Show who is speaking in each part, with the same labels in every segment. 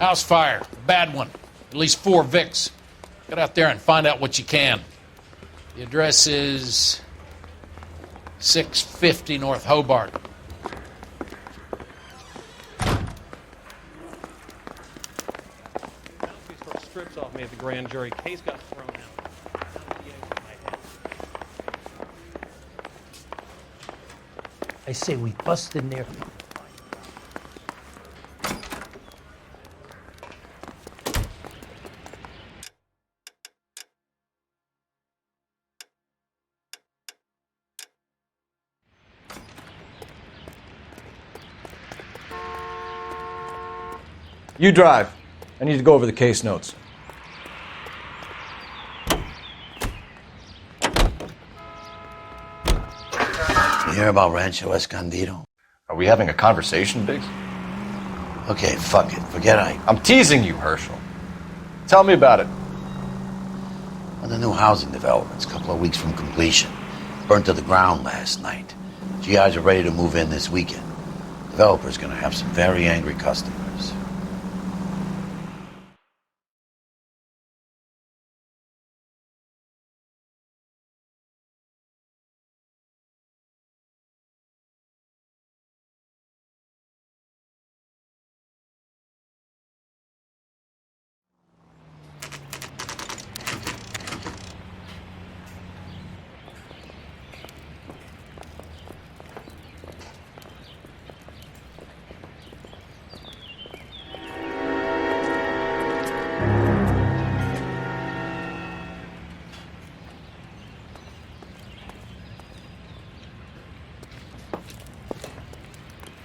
Speaker 1: House fire. Bad one. At least 4 Vicks. Get out there and find out what you can. The address is 650 North Hobart.
Speaker 2: Strips off me at the grand jury. Case got thrown out.
Speaker 3: I say we bust in there.
Speaker 4: You drive. I need to go over the case notes.
Speaker 5: You hear about Rancho Escondido?
Speaker 4: Are we having a conversation, Biggs?
Speaker 5: Okay, fuck it. Forget
Speaker 4: I'm teasing you, Herschel. Tell me about it.
Speaker 5: Well, the new housing development's a couple of weeks from completion. Burnt to the ground last night. GIs are ready to move in this weekend. Developer's gonna have some very angry customers.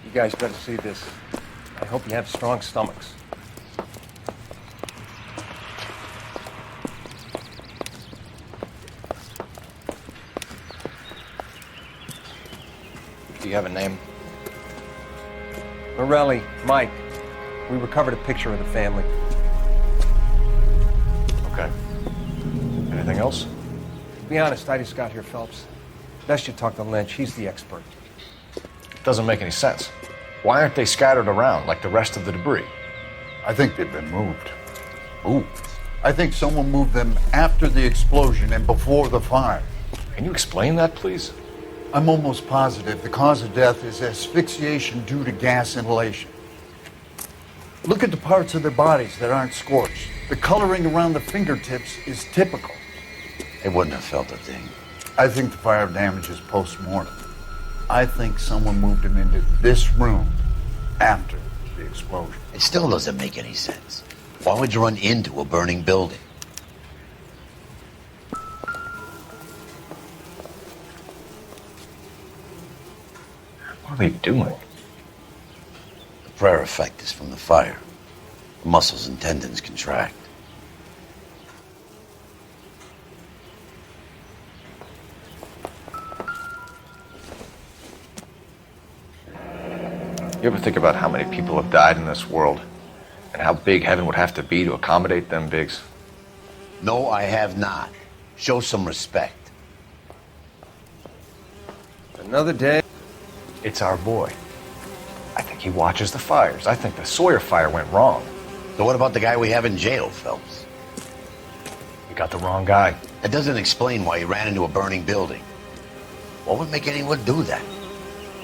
Speaker 6: You guys better see this. I hope you have strong stomachs.
Speaker 4: Do you have a name?
Speaker 6: Morelli, Mike. We recovered a picture of the family.
Speaker 4: Okay. Anything else?
Speaker 6: To be honest, I just got here, Phelps. Best you talk to Lynch. He's the expert.
Speaker 4: Doesn't make any sense. Why aren't they scattered around like the rest of the debris?
Speaker 7: I think they've been moved.
Speaker 4: Moved?
Speaker 7: I think someone moved them after the explosion and before the fire.
Speaker 4: Can you explain that, please?
Speaker 7: I'm almost positive the cause of death is asphyxiation due to gas inhalation. Look at the parts of their bodies that aren't scorched. The coloring around the fingertips is typical.
Speaker 5: They wouldn't have felt a thing.
Speaker 7: I think the fire damage is post-mortem. I think someone moved him into this room after the explosion.
Speaker 5: It still doesn't make any sense. Why would you run into a burning building?
Speaker 4: What are they doing?
Speaker 5: The prayer effect is from the fire. The muscles and tendons contract.
Speaker 4: You ever think about how many people have died in this world? And how big heaven would have to be to accommodate them, Biggs?
Speaker 5: No, I have not. Show some respect.
Speaker 6: Another day.
Speaker 4: It's our boy. I think he watches the fires. I think the Sawyer fire went wrong.
Speaker 5: So what about the guy we have in jail, Phelps?
Speaker 4: You got the wrong guy.
Speaker 5: That doesn't explain why he ran into a burning building. What would make anyone do that?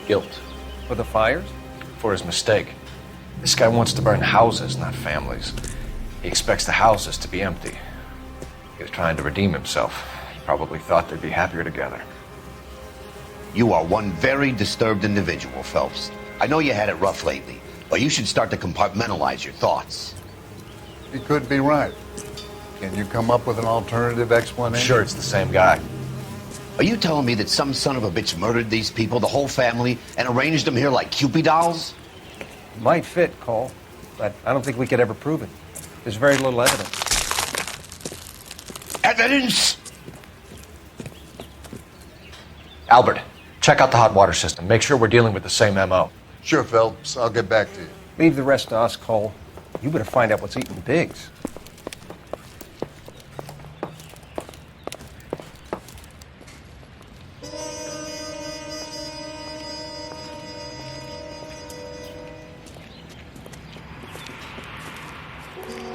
Speaker 4: Guilt.
Speaker 6: For the fires?
Speaker 4: For his mistake. This guy wants to burn houses, not families. He expects the houses to be empty. He was trying to redeem himself. He probably thought they'd be happier together.
Speaker 5: You are one very disturbed individual, Phelps. I know you had it rough lately, but you should start to compartmentalize your thoughts.
Speaker 7: He could be right. Can you come up with an alternative explanation?
Speaker 4: Sure, it's the same guy.
Speaker 5: Are you telling me that some son of a bitch murdered these people, the whole family, and arranged them here like Cupid dolls?
Speaker 6: Might fit, Cole, but I don't think we could ever prove it. There's very little evidence.
Speaker 5: Evidence?
Speaker 4: Albert, check out the hot water system. Make sure we're dealing with the same MO.
Speaker 7: Sure, Phelps. I'll get back to you.
Speaker 6: Leave the rest to us, Cole. You better find out what's eating Biggs.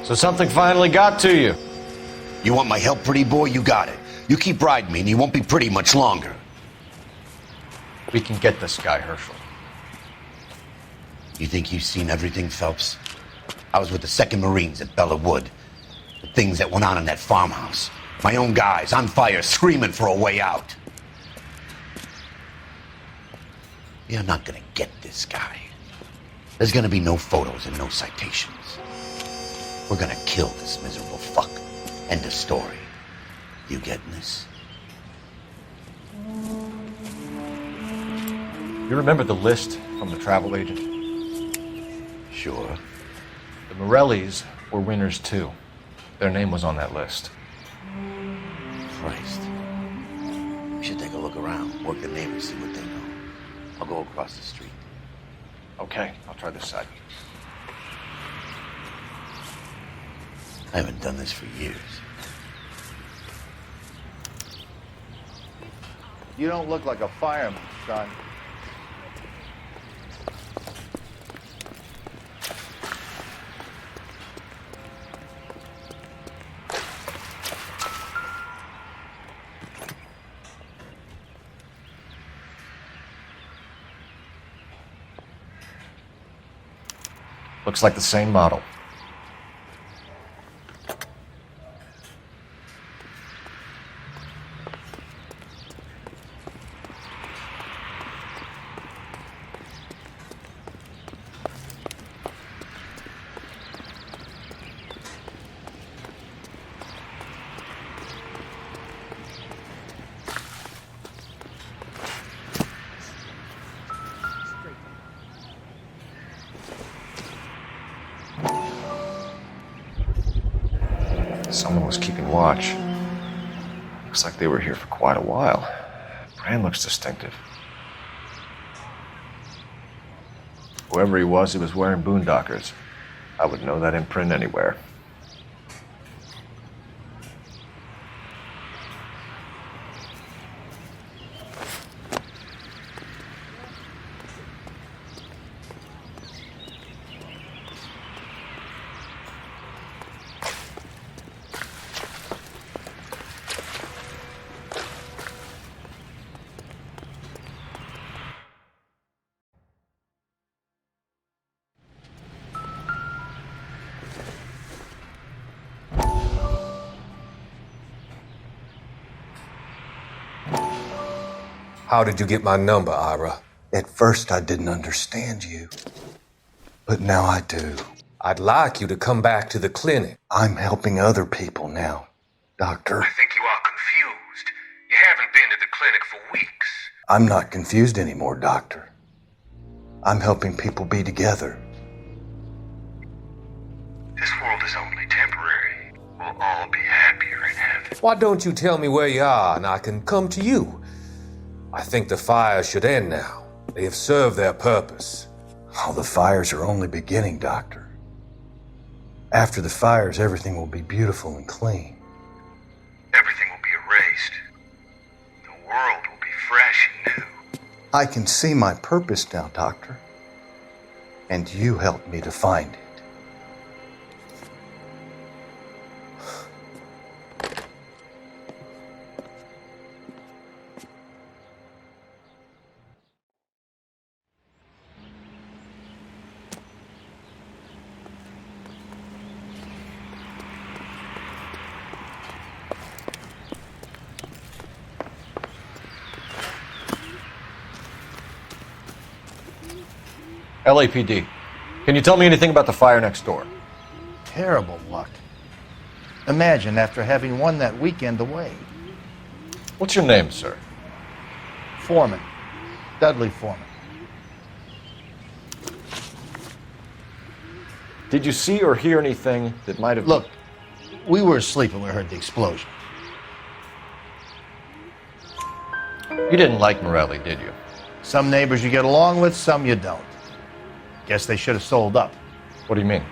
Speaker 4: So something finally got to you.
Speaker 5: You want my help, pretty boy? You got it. You keep riding me and you won't be pretty much longer.
Speaker 4: We can get this guy, Herschel.
Speaker 5: You think you've seen everything, Phelps? I was with the 2nd Marines at Bella Wood. The things that went on in that farmhouse. My own guys on fire, screaming for a way out. You're not gonna get this guy. There's gonna be no photos and no citations. We're gonna kill this miserable fuck. End of story. You getting this?
Speaker 4: You remember the list from the travel agent?
Speaker 5: Sure.
Speaker 4: The Morellis were winners too. Their name was on that list.
Speaker 5: Christ. We should take a look around, work the neighbors, see what they know. I'll go across the street.
Speaker 4: Okay, I'll try this side.
Speaker 5: I haven't done this for years.
Speaker 7: You don't look like a fireman, son.
Speaker 4: Looks like the same model. Someone was keeping watch. Looks like they were here for quite a while. Brand looks distinctive. Whoever he was wearing boondockers. I would know that imprint anywhere.
Speaker 8: How did you get my number, Ira?
Speaker 9: At first, I didn't understand you. But now I do.
Speaker 8: I'd like you to come back to the clinic.
Speaker 9: I'm helping other people now, Doctor.
Speaker 8: I think you are confused. You haven't been to the clinic for weeks.
Speaker 9: I'm not confused anymore, Doctor. I'm helping people be together.
Speaker 8: This world is only temporary. We'll all be happier in heaven. Why don't you tell me where you are and I can come to you? I think the fires should end now. They have served their purpose.
Speaker 9: Oh, the fires are only beginning, Doctor. After the fires, everything will be beautiful and clean.
Speaker 8: Everything will be erased. The world will be fresh and new.
Speaker 9: I can see my purpose now, Doctor. And you helped me to find it.
Speaker 4: LAPD. Can you tell me anything about the fire next door?
Speaker 7: Terrible luck. Imagine after having won that weekend away.
Speaker 4: What's your name, sir?
Speaker 7: Foreman. Dudley Foreman.
Speaker 4: Did you see or hear anything that might have...
Speaker 7: Look, we were asleep when we heard the explosion.
Speaker 4: You didn't like Morelli, did you?
Speaker 7: Some neighbors you get along with, some you don't. Guess they should have sold up.
Speaker 4: What do you mean?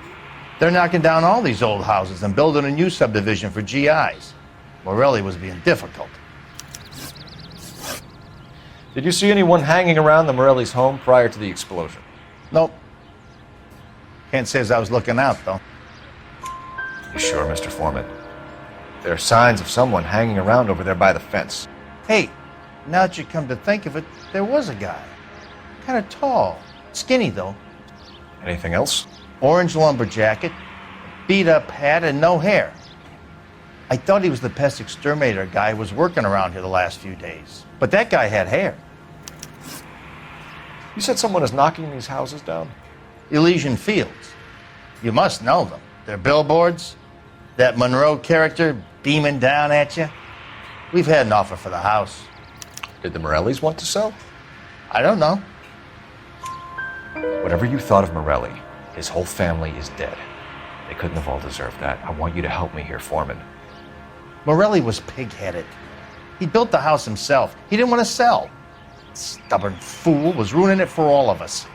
Speaker 7: They're knocking down all these old houses and building a new subdivision for GIs. Morelli was being difficult.
Speaker 4: Did you see anyone hanging around the Morelli's home prior to the explosion?
Speaker 7: Nope. Can't say as I was looking out, though.
Speaker 4: You sure, Mr. Foreman? There are signs of someone hanging around over there by the fence.
Speaker 3: Hey, now that you come to think of it, there was a guy. Kind of tall. Skinny, though.
Speaker 4: Anything else?
Speaker 3: Orange lumber jacket, beat-up hat, and no hair. I thought he was the pest exterminator guy who was working around here the last few days. But that guy had hair.
Speaker 4: You said someone is knocking these houses down?
Speaker 3: Elysian Fields. You must know them. They're billboards. That Monroe character beaming down at you. We've had an offer for the house.
Speaker 4: Did the Morellis want to sell?
Speaker 3: I don't know.
Speaker 4: Whatever you thought of Morelli, his whole family is dead. They couldn't have all deserved that. I want you to help me here, Foreman.
Speaker 3: Morelli was pig-headed. He built the house himself. He didn't want to sell. Stubborn fool was ruining it for all of us.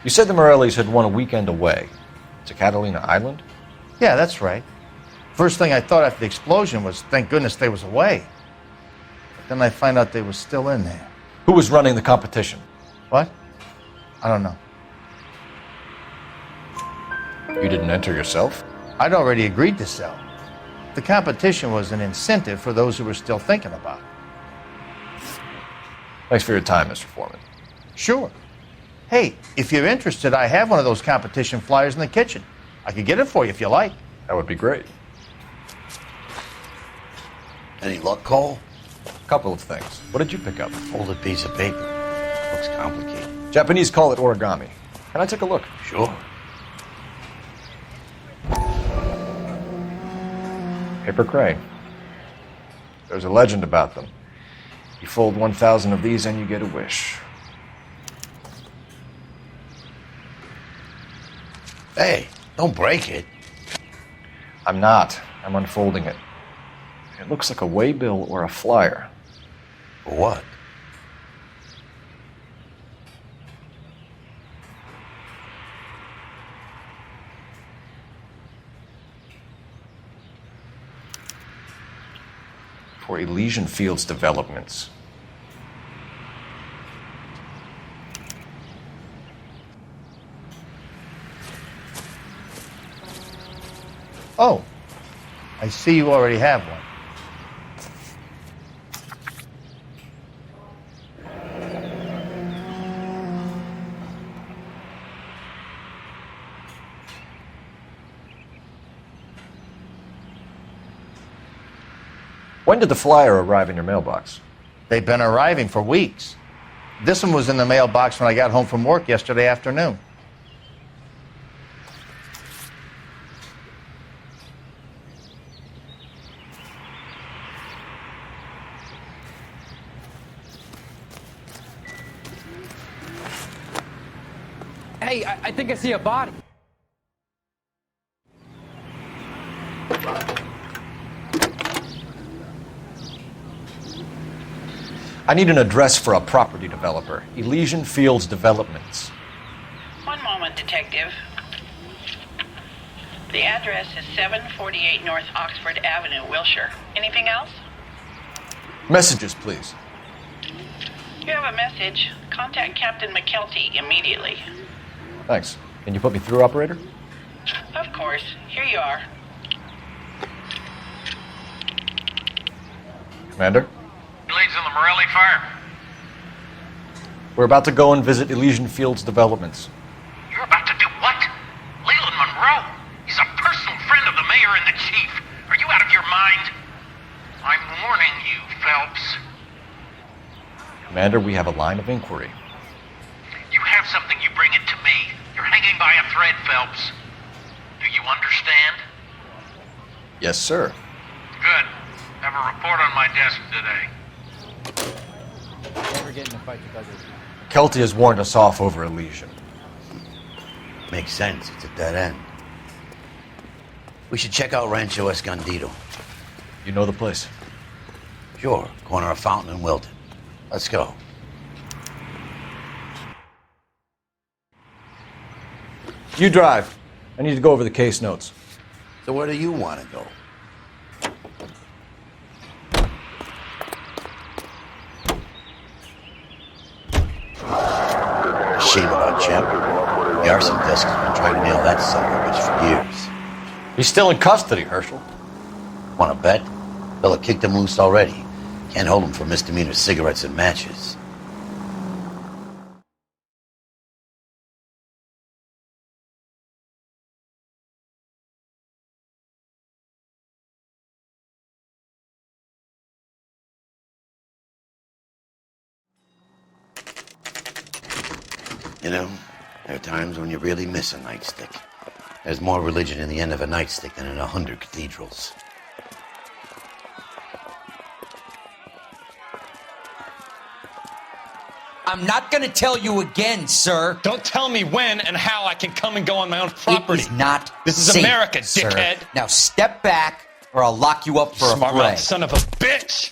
Speaker 4: You said the Morellis had won a weekend away to Catalina Island?
Speaker 3: Yeah, that's right. First thing I thought after the explosion was, thank goodness they was away. But then I find out they was still in there.
Speaker 4: Who was running the competition?
Speaker 3: What? I don't know.
Speaker 4: You didn't enter yourself?
Speaker 3: I'd already agreed to sell. The competition was an incentive for those who were still thinking about it.
Speaker 4: Thanks for your time, Mr. Foreman.
Speaker 3: Sure. Hey, if you're interested, I have one of those competition flyers in the kitchen. I could get it for you if you like.
Speaker 4: That would be great.
Speaker 5: Any luck, Cole?
Speaker 4: A couple of things. What did you pick up?
Speaker 5: Folded piece of paper. Looks complicated.
Speaker 4: Japanese call it origami. Can I take a look?
Speaker 5: Sure.
Speaker 4: Paper crane. There's a legend about them. You fold 1,000 of these and you get a wish.
Speaker 5: Hey, don't break it.
Speaker 4: I'm not. I'm unfolding it. It looks like a waybill or a flyer.
Speaker 5: For what?
Speaker 4: For Elysian Fields developments.
Speaker 3: Oh, I see you already have one.
Speaker 4: When did the flyer arrive in your mailbox?
Speaker 3: They've been arriving for weeks. This one was in the mailbox when I got home from work yesterday afternoon.
Speaker 2: Hey, I think I see a body.
Speaker 4: I need an address for a property developer. Elysian Fields Developments.
Speaker 10: One moment, Detective. The address is 748 North Oxford Avenue, Wilshire. Anything else?
Speaker 4: Messages, please.
Speaker 10: You have a message. Contact Captain McKelty immediately.
Speaker 4: Thanks. Can you put me through, operator?
Speaker 10: Of course. Here you are.
Speaker 4: Commander?
Speaker 11: Leads in the Morelli fire.
Speaker 4: We're about to go and visit Elysian Fields Developments.
Speaker 11: You're about to do what? Leland Monroe? He's a personal friend of the mayor and the chief. Are you out of your mind? I'm warning you, Phelps.
Speaker 4: Commander, we have a line of inquiry.
Speaker 11: You have something, you bring it to me. You're hanging by a thread, Phelps. Do you understand?
Speaker 4: Yes, sir.
Speaker 11: Good. Have a report on my desk today.
Speaker 2: Never get in a fight because of
Speaker 4: Kelty has warned us off over Elysian.
Speaker 5: Makes sense. It's a dead end. We should check out Rancho Escondido.
Speaker 4: You know the place?
Speaker 5: Sure. Corner of Fountain and Wilton. Let's go.
Speaker 4: You drive. I need to go over the case notes.
Speaker 5: So where do you want to go? Shame about Champ. The arson desk has been trying to nail that son of a bitch for years.
Speaker 4: He's still in custody, Herschel.
Speaker 5: Want to bet? Fella kicked him loose already. Can't hold him for misdemeanor cigarettes and matches. You know, there are times when you really miss a nightstick. There's more religion in the end of a nightstick than in 100 cathedrals.
Speaker 12: I'm not gonna tell you again, sir.
Speaker 13: Don't tell me when and how I can come and go on my own property.
Speaker 12: It is not
Speaker 13: This is
Speaker 12: safe,
Speaker 13: America,
Speaker 12: sir.
Speaker 13: dickhead.
Speaker 12: Now step back, or I'll lock you up for a
Speaker 13: Smart
Speaker 12: fray.
Speaker 13: mouth son of a bitch!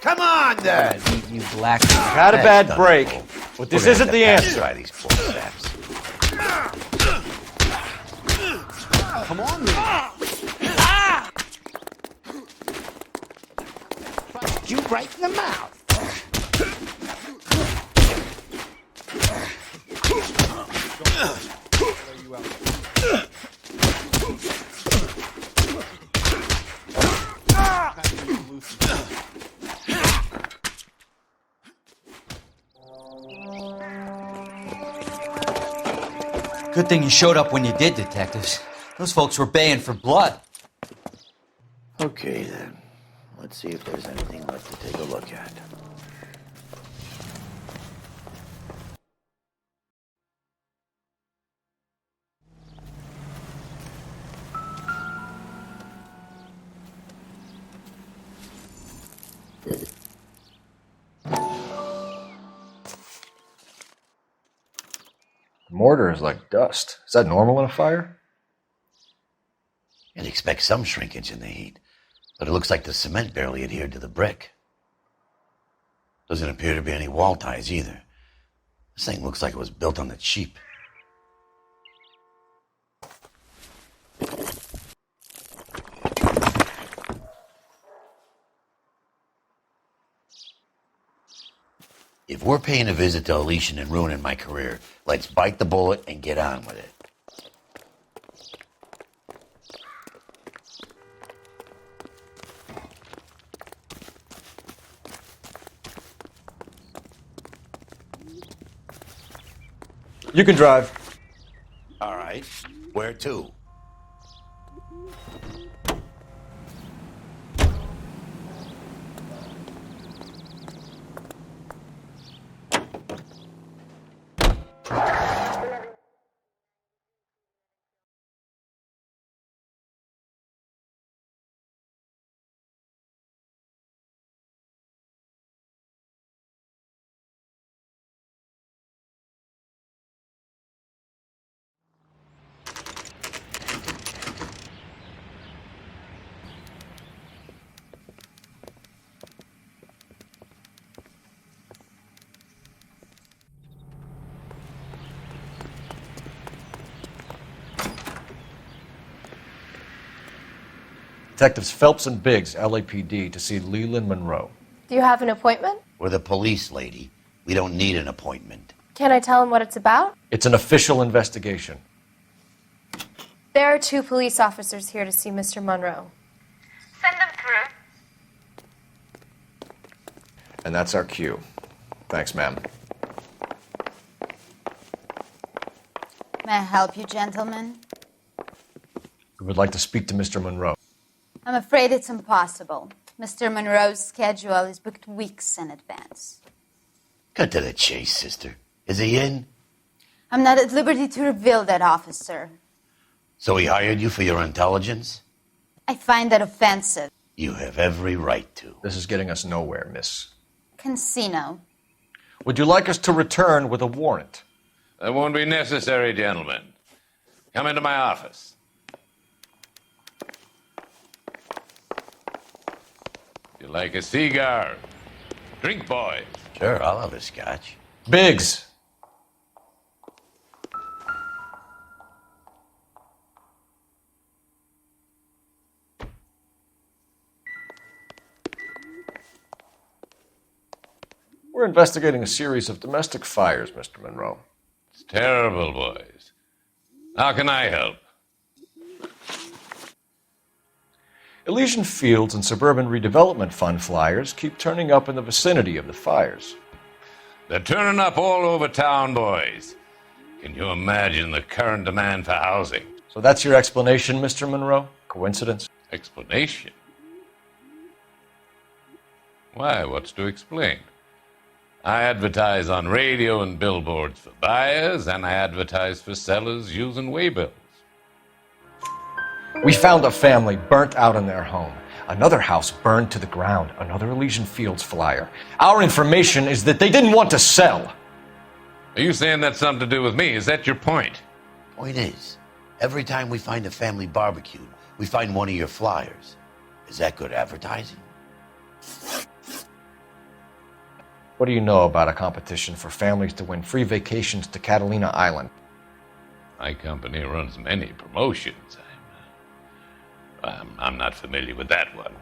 Speaker 5: Come on, then!
Speaker 12: You black.
Speaker 4: Had a bad break, but this isn't the answer.
Speaker 5: Try these poor saps.
Speaker 7: Come on, man.
Speaker 5: You right in the mouth.
Speaker 12: Good thing you showed up when you did, detectives. Those folks were baying for blood.
Speaker 5: Okay, then. Let's see if there's anything left to take a look at.
Speaker 4: Mortar is like dust. Is that normal in a fire?
Speaker 5: You'd expect some shrinkage in the heat, but it looks like the cement barely adhered to the brick. Doesn't appear to be any wall ties either. This thing looks like it was built on the cheap. If we're paying a visit to Elisi and ruining my career, let's bite the bullet and get on with it.
Speaker 4: You can drive.
Speaker 5: All right. Where to?
Speaker 4: Detectives Phelps and Biggs, LAPD, to see Leland Monroe.
Speaker 14: Do you have an appointment?
Speaker 5: We're the police, lady. We don't need an appointment.
Speaker 14: Can I tell him what it's about?
Speaker 4: It's an official investigation.
Speaker 14: There are 2 police officers here to see Mr. Monroe.
Speaker 10: Send them through.
Speaker 4: And that's our cue. Thanks, ma'am.
Speaker 15: May I help you, gentlemen?
Speaker 4: We would like to speak to Mr. Monroe.
Speaker 15: I'm afraid it's impossible. Mr. Monroe's schedule is booked weeks in advance.
Speaker 5: Cut to the chase, sister. Is he in?
Speaker 15: I'm not at liberty to reveal that, officer.
Speaker 5: So he hired you for your intelligence?
Speaker 15: I find that offensive.
Speaker 5: You have every right to.
Speaker 4: This is getting us nowhere, miss.
Speaker 15: Casino.
Speaker 4: Would you like us to return with a warrant?
Speaker 16: That won't be necessary, gentlemen. Come into my office. You like a cigar? Drink, boys.
Speaker 5: Sure, I'll have a scotch.
Speaker 4: Biggs! We're investigating a series of domestic fires, Mr. Monroe.
Speaker 5: It's
Speaker 16: terrible, boys. How can I help?
Speaker 4: Elysian Fields and Suburban Redevelopment Fund flyers keep turning up in the vicinity of the fires.
Speaker 16: They're turning up all over town, boys. Can you imagine the current demand for housing?
Speaker 4: So that's your explanation, Mr. Monroe? Coincidence?
Speaker 16: Explanation? Why, what's to explain? I advertise on radio and billboards for buyers, and I advertise for sellers using waybills.
Speaker 4: We found a family burnt out in their home. Another house burned to the ground. Another Elysian Fields flyer. Our information is that they didn't want to sell.
Speaker 16: Are you saying that's something to do with me? Is that your point?
Speaker 5: Point is, every time we find a family barbecued, we find one of your flyers. Is that good advertising?
Speaker 4: What do you know about a competition for families to win free vacations to Catalina Island?
Speaker 16: My company runs many promotions. I'm not familiar with that one.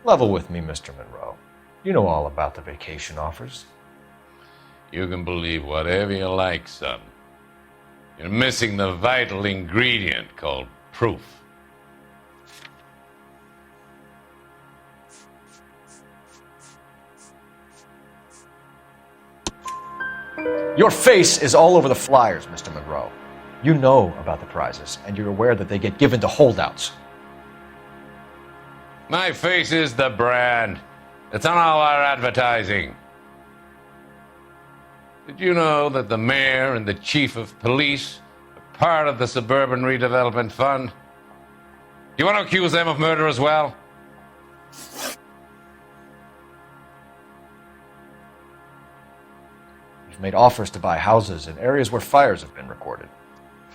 Speaker 4: Level with me, Mr. Monroe. You know all about the vacation offers.
Speaker 16: You can believe whatever you like, son. You're missing the vital ingredient called proof.
Speaker 4: Your face is all over the flyers, Mr. Monroe. You know about the prizes, and you're aware that they get given to holdouts.
Speaker 16: My face is the brand. It's on all our advertising. Did you know that the mayor and the chief of police are part of the Suburban Redevelopment Fund? Do you want to accuse them of murder as well?
Speaker 4: You've made offers to buy houses in areas where fires have been recorded.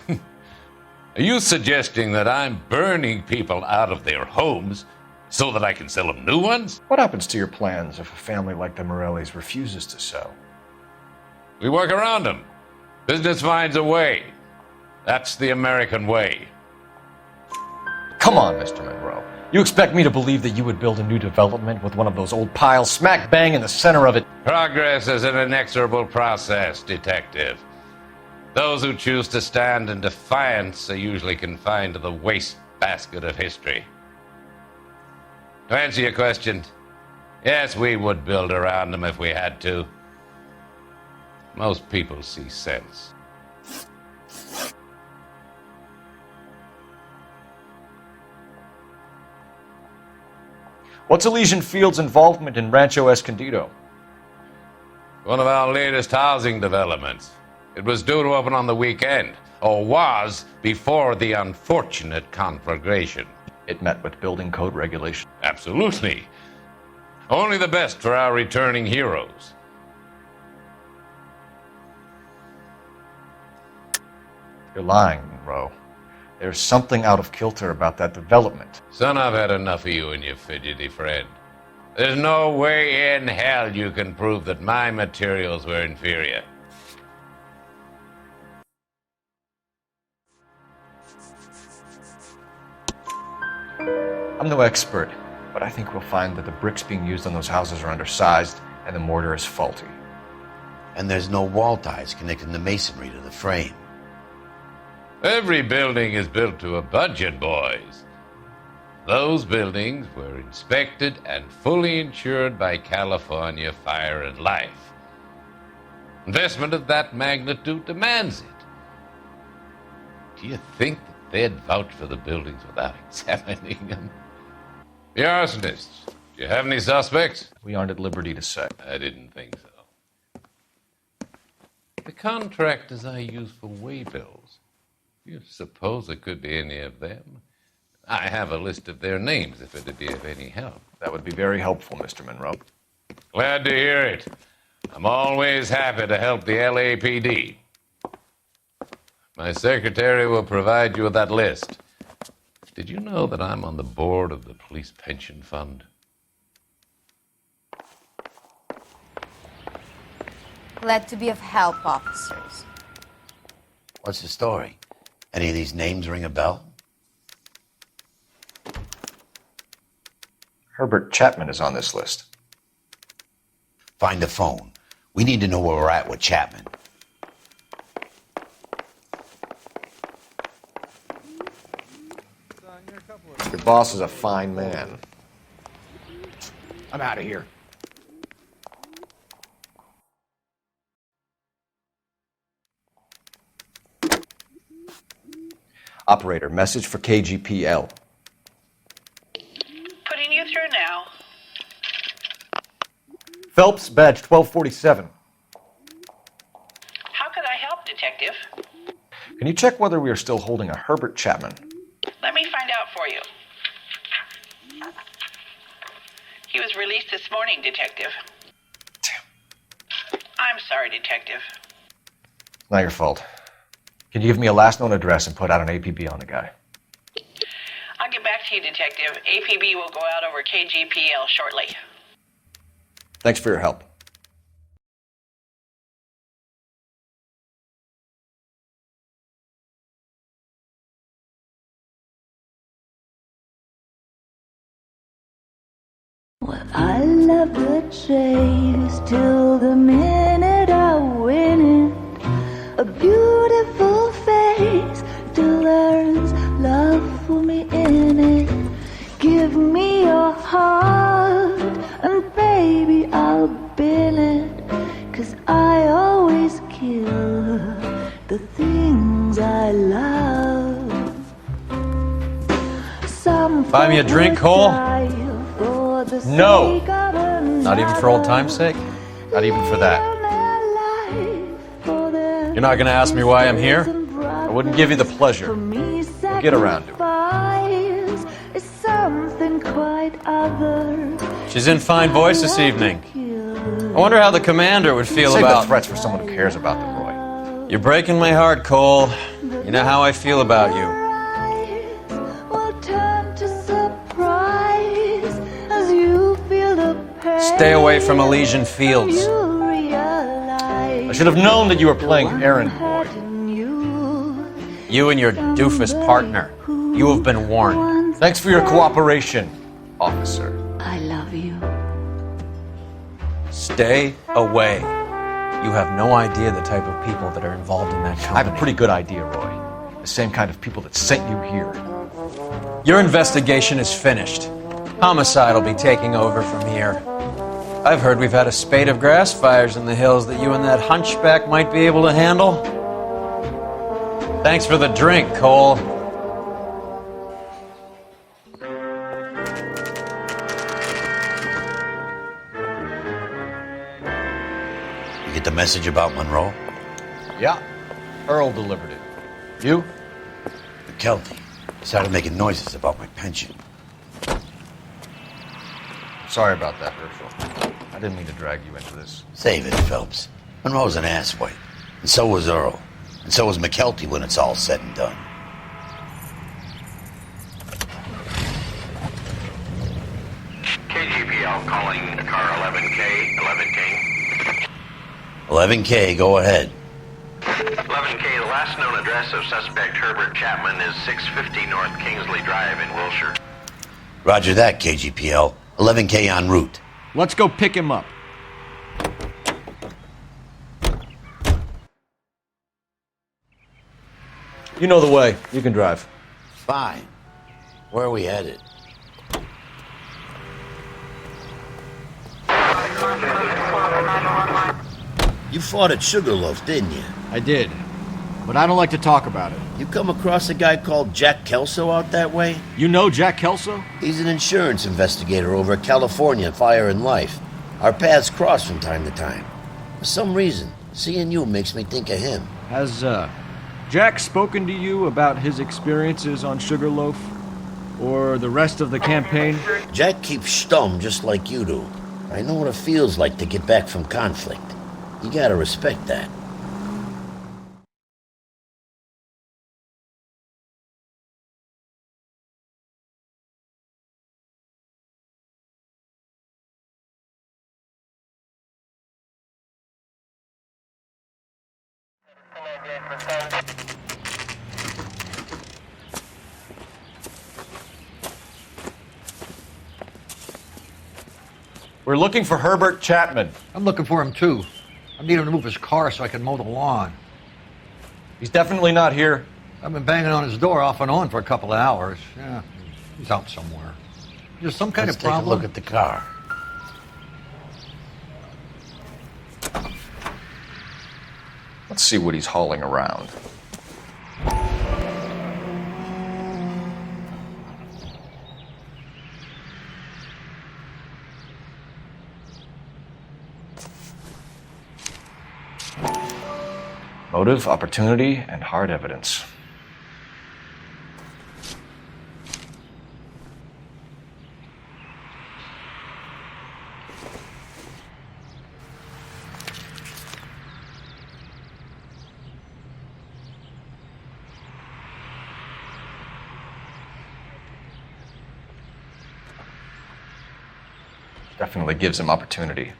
Speaker 16: Are you suggesting that I'm burning people out of their homes so that I can sell them new ones?
Speaker 4: What happens to your plans if a family like the Morellis refuses to sell?
Speaker 16: We work around them. Business finds a way. That's the American way.
Speaker 4: Come on, Mr. Monroe. You expect me to believe that you would build a new development with one of those old piles smack bang in the center of it?
Speaker 16: Progress is an inexorable process, detective. Those who choose to stand in defiance are usually confined to the wastebasket of history. To answer your question, yes, we would build around them if we had to. Most people see sense.
Speaker 4: What's Elysian Fields' involvement in Rancho Escondido?
Speaker 16: One of our latest housing developments. It was due to open on the weekend, or was before the unfortunate conflagration.
Speaker 4: It met with building code regulations.
Speaker 16: Absolutely. Only the best for our returning heroes.
Speaker 4: You're lying, Monroe. There's something out of kilter about that development.
Speaker 16: Son, I've had enough of you and your fidgety friend. There's no way in hell you can prove that my materials were inferior.
Speaker 4: I'm no expert, but I think we'll find that the bricks being used on those houses are undersized and the mortar is faulty.
Speaker 5: And there's no wall ties connecting the masonry to the frame.
Speaker 16: Every building is built to a budget, boys. Those buildings were inspected and fully insured by California Fire and Life. Investment of that magnitude demands it. Do you think that they'd vouch for the buildings without examining them? The arsonists. Do you have any suspects?
Speaker 4: We aren't at liberty to say.
Speaker 16: I didn't think so. The contractors I use for waybills. Do you suppose it could be any of them? I have a list of their names if it'd be of any help.
Speaker 4: That would be very helpful, Mr. Monroe.
Speaker 16: Glad to hear it. I'm always happy to help the LAPD. My secretary will provide you with that list. Did you know that I'm on the board of the Police Pension Fund?
Speaker 15: Glad to be of help, officers.
Speaker 5: What's the story? Any of these names ring a bell?
Speaker 4: Herbert Chapman is on this list.
Speaker 5: Find the phone. We need to know where we're at with Chapman.
Speaker 4: Your boss is a fine man.
Speaker 6: I'm out of here.
Speaker 4: Operator, message for KGPL.
Speaker 10: Putting you through now.
Speaker 4: Phelps, badge 1247.
Speaker 10: How could I help, Detective?
Speaker 4: Can you check whether we are still holding a Herbert Chapman?
Speaker 10: Let me find out for you. He was released this morning, Detective. I'm sorry, Detective.
Speaker 4: Not your fault. Can you give me a last known address and put out an APB on the guy?
Speaker 10: I'll get back to you, Detective. APB will go out over KGPL shortly.
Speaker 4: Thanks for your help.
Speaker 17: I love the chase till the minute I win it. A beautiful face still learns love for me in it. Give me your heart and baby I'll bill it. 'Cause I always kill the things I love. Some
Speaker 1: Buy me a drink, Cole?
Speaker 4: No!
Speaker 1: Not even for old time's sake?
Speaker 4: Not even for that.
Speaker 1: You're not gonna ask me why I'm here?
Speaker 4: I wouldn't give you the pleasure. We'll get around to it.
Speaker 17: Is something quite other.
Speaker 1: She's in fine voice this evening. I wonder how the commander would feel
Speaker 4: Save
Speaker 1: about...
Speaker 4: the threats for someone who cares about them, Roy.
Speaker 1: You're breaking my heart, Cole. You know how I feel about you. Stay away from Elysian Fields.
Speaker 4: I should have known that you were playing errand boy.
Speaker 1: You and your doofus partner. You have been warned.
Speaker 4: Thanks for your cooperation, officer.
Speaker 17: I love you.
Speaker 1: Stay away. You have no idea the type of people that are involved in that company.
Speaker 4: I have a pretty good idea, Roy. The same kind of people that sent you here.
Speaker 1: Your investigation is finished. Homicide will be taking over from here. I've heard we've had a spate of grass fires in the hills that you and that hunchback might be able to handle. Thanks for the drink, Cole.
Speaker 5: You get the message about Monroe?
Speaker 4: Yeah. Earl delivered it. You?
Speaker 5: McKelty started making noises about my pension.
Speaker 4: Sorry about that, Herschel. I didn't mean to drag you into this.
Speaker 5: Save it, Phelps. Monroe's an asswipe. And so was Earl. And so was McKelty when it's all said and done.
Speaker 11: KGPL calling car 11K, 11K.
Speaker 5: 11K, go ahead.
Speaker 11: 11K, the last known address of suspect Herbert Chapman is 650 North Kingsley Drive in Wilshire.
Speaker 5: Roger that, KGPL. 11K en route.
Speaker 6: Let's go pick him up.
Speaker 4: You know the way. You can drive.
Speaker 5: Fine. Where are we headed? You fought at Sugarloaf, didn't you?
Speaker 6: I did. But I don't like to talk about it.
Speaker 5: You come across a guy called Jack Kelso out that way?
Speaker 6: You know Jack Kelso?
Speaker 5: He's an insurance investigator over at California Fire and Life. Our paths cross from time to time. For some reason, seeing you makes me think of him.
Speaker 6: Has, Jack spoken to you about his experiences on Sugarloaf? Or the rest of the campaign?
Speaker 5: Jack keeps stum just like you do. I know what it feels like to get back from conflict. You gotta respect that.
Speaker 4: We're looking for Herbert Chapman.
Speaker 18: I'm looking for him, too. I need him to move his car so I can mow the lawn.
Speaker 4: He's definitely not here.
Speaker 18: I've been banging on his door off and on for a couple of hours. Yeah. He's out somewhere. There's some kind
Speaker 5: Let's
Speaker 18: of
Speaker 5: take
Speaker 18: problem.
Speaker 5: a look at the car.
Speaker 4: Let's see what he's hauling around. Motive, opportunity, and hard evidence. Definitely gives him opportunity.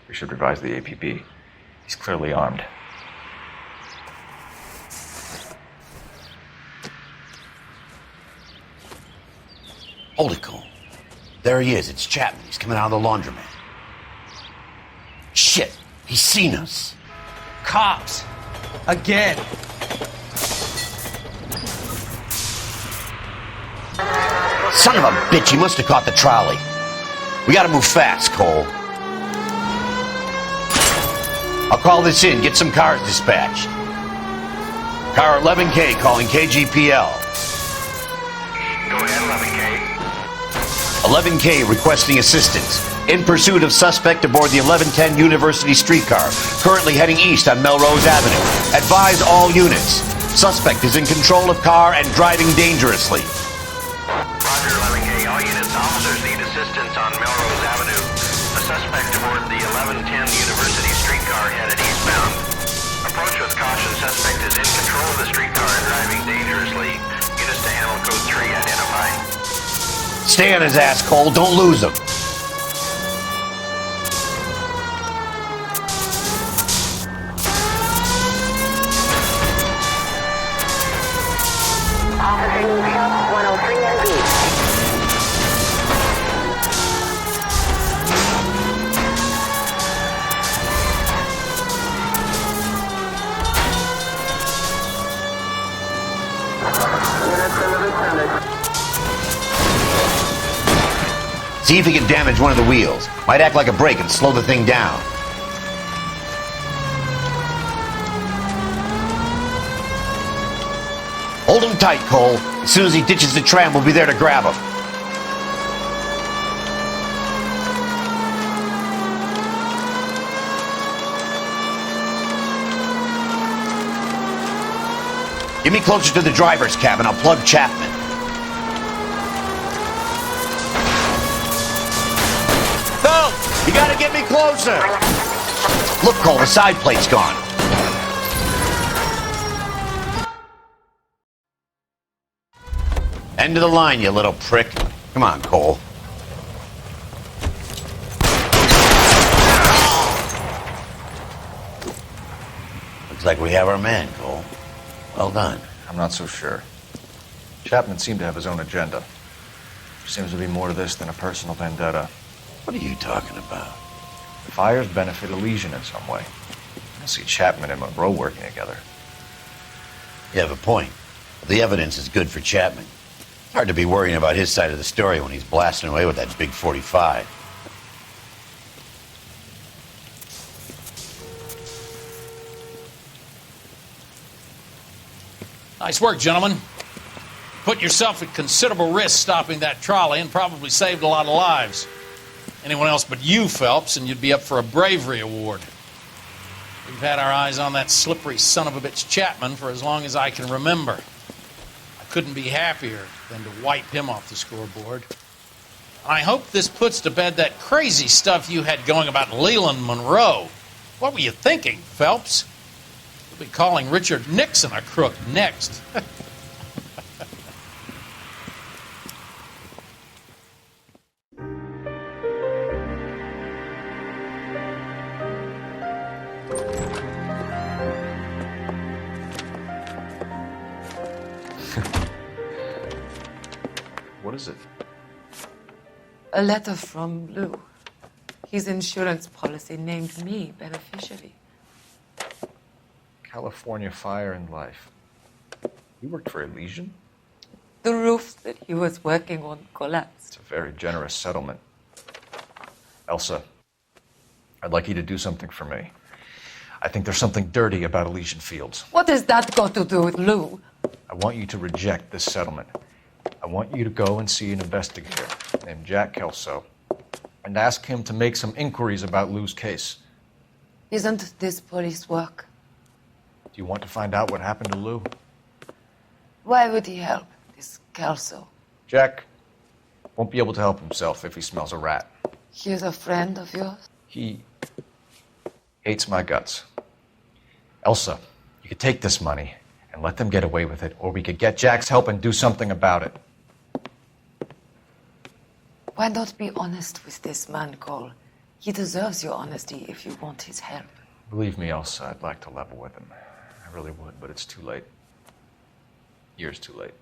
Speaker 4: We should revise the APB. He's clearly armed.
Speaker 5: Hold it, Cole. There he is. It's Chapman. He's coming out of the laundromat. Shit! He's seen us.
Speaker 12: Cops! Again!
Speaker 5: Son of a bitch, he must have caught the trolley. We gotta move fast, Cole. I'll call this in. Get some cars dispatched. Car 11K calling KGPL.
Speaker 11: Go ahead, 11K.
Speaker 5: 11K requesting assistance. In pursuit of suspect aboard the 1110 University streetcar, currently heading east on Melrose Avenue. Advise all units. Suspect is in control of car and driving dangerously.
Speaker 11: Roger, 11K. All units, officers need assistance on Melrose Avenue. A suspect aboard the 1110 University streetcar headed eastbound. Approach with caution. Suspect is in control of the streetcar and driving dangerously. Units to handle code 3 identify.
Speaker 5: Stay on his ass, Cole. Don't lose him.
Speaker 10: Officer needs help, 103 and B.
Speaker 5: See if he can damage one of the wheels. Might act like a brake and slow the thing down. Hold him tight, Cole. As soon as he ditches the tram, we'll be there to grab him. Get me closer to the driver's cabin. I'll plug Chapman. No! You gotta get me closer! Look, Cole, the side plate's gone. End of the line, you little prick. Come on, Cole. Looks like we have our man, Cole. Well done.
Speaker 4: I'm not so sure. Chapman seemed to have his own agenda. There seems to be more to this than a personal vendetta.
Speaker 5: What are you talking about?
Speaker 4: The fires benefit Elisi in some way. I don't see Chapman and Monroe working together.
Speaker 5: You have a point. The evidence is good for Chapman. It's hard to be worrying about his side of the story when he's blasting away with that big 45.
Speaker 19: Nice work, gentlemen. Put yourself at considerable risk stopping that trolley and probably saved a lot of lives. Anyone else but you, Phelps, and you'd be up for a bravery award. We've had our eyes on that slippery son of a bitch Chapman for as long as I can remember. I couldn't be happier than to wipe him off the scoreboard. And I hope this puts to bed that crazy stuff you had going about Leland Monroe. What were you thinking, Phelps? You'll be calling Richard Nixon a crook next.
Speaker 4: What is it?
Speaker 20: A letter from Lou. His insurance policy named me beneficiary.
Speaker 4: California Fire and Life. You worked for Elysian?
Speaker 20: The roof that he was working on collapsed.
Speaker 4: It's a very generous settlement. Elsa, I'd like you to do something for me. I think there's something dirty about Elysian Fields.
Speaker 20: What has that got to do with Lou?
Speaker 4: I want you to reject this settlement. I want you to go and see an investigator named Jack Kelso and ask him to make some inquiries about Lou's case.
Speaker 20: Isn't this police work?
Speaker 4: Do you want to find out what happened to Lou?
Speaker 20: Why would he help, this Caso?
Speaker 4: Jack won't be able to help himself if he smells a rat.
Speaker 20: He is a friend of yours?
Speaker 4: He hates my guts. Elsa, you could take this money and let them get away with it, or we could get Jack's help and do something about it.
Speaker 20: Why not be honest with this man, Cole? He deserves your honesty if you want his help.
Speaker 4: Believe me, Elsa, I'd like to level with him. I really would, but it's too late. Years too late.